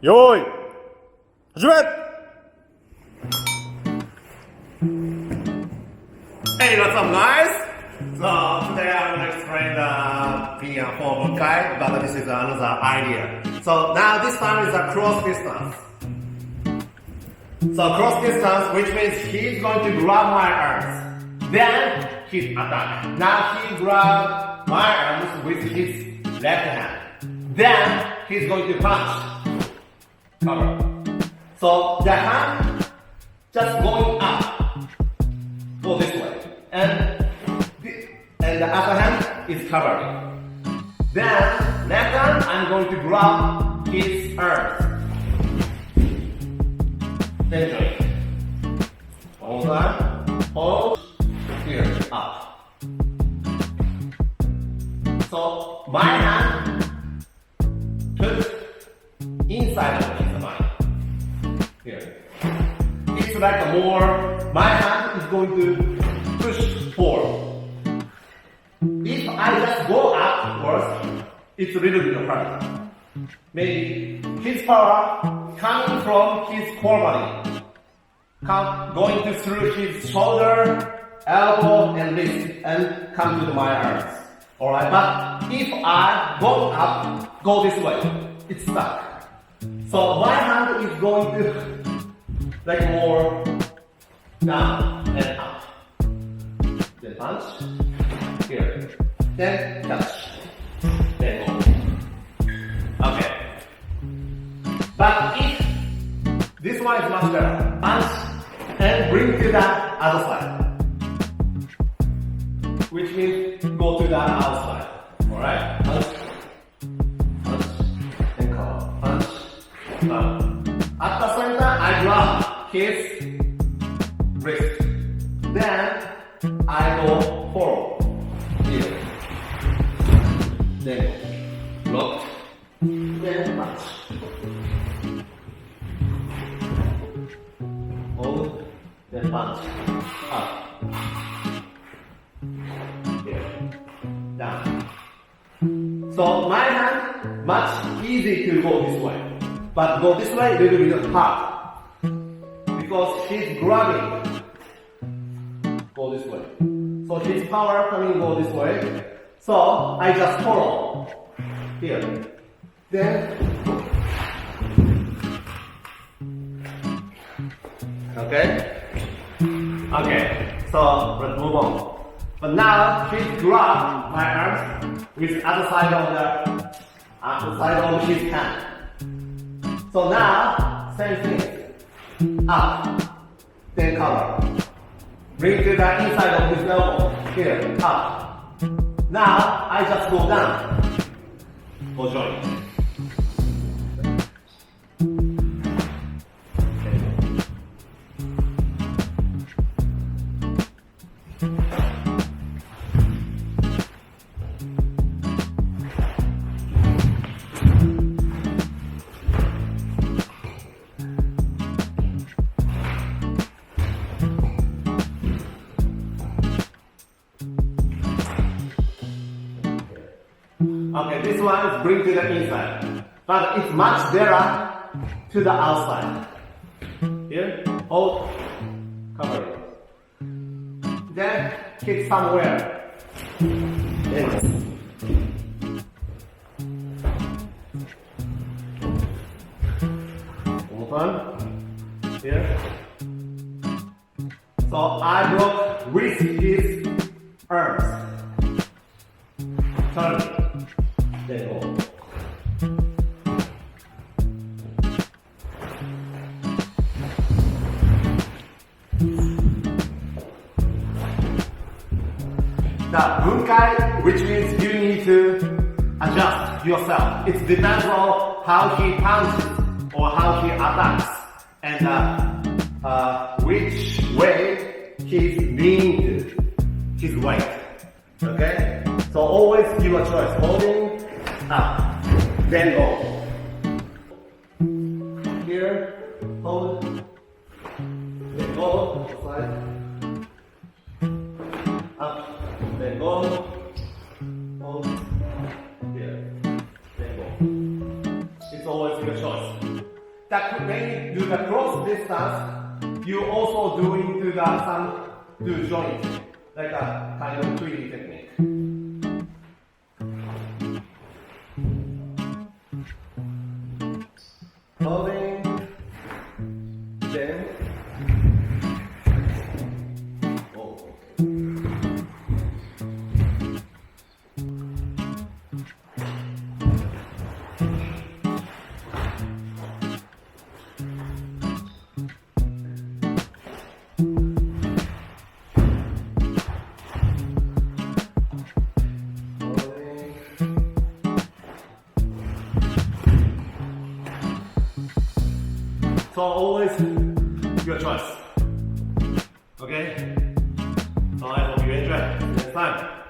用意始め Hey, what's up, guys? So today I'm going to explain the Pinan 4 Bunkai, but this is another idea. So now this time is a cross distance. So cross distance, which means he's going to grab my arms. Then he attack. Now he grab my arms with his left hand. Then he's going to punch. Cover. So the hand just going up. Go this way. And the upper hand is covered. Then left hand, I'm going to grab his arms. Then join. One time. Hold. Here. Up. So my hand put inside of his mind. Here. It's like more, my hand is going to push forward. If I just go upwards, it's a little bit hard. Maybe his power coming from his core body, going through his shoulder, elbow, and wrist, and come to my arms. Alright, but if I go up, go this way, it's stuck. So my hand is going to like more down and up. Then punch. Here. Then touch. Then go. Okay. But if this one is much better, punch and bring to the other side. Which means go to the outside. Alright? Punch. Punch. And come. Punch. Punch. At the same time, I grab his wrist. Then I go forward. Here. Then block. Then punch. Hold. Then punch. Up. Here. Down. So my hand much easy to go this way. But go this way, little bit hard. Because he's grabbing. Go this way. So his power coming go this way. So I just follow. Here. Then. Okay? Okay. So let's move on. But now he's grab my arms with other side of his hand. So now, same thing. Up. Then cover. Bring to the inside of his elbow. Here. Up. Now, I just go down. Go join. Okay, this one is bring to the inside, but it's much better to the outside. Here, hold, cover it. Then kick somewhere. Then. One time. Here. So I block with his arms. Turn. Then go. The bunkai, which means you need to adjust yourself. It depends on how he punches or how he attacks and which way he's leaning to his weight. Okay? So always give a choice. Holding up, then go. Here, hold, then go, side, up, then go, hold, here, then go. It's always your choice. choice. That when you do the cross distance, you also doing to the some do joint, like a kind of 3D technique. Holding, then, oh. So always your choice. Okay? So I hope you enjoy. See you next time.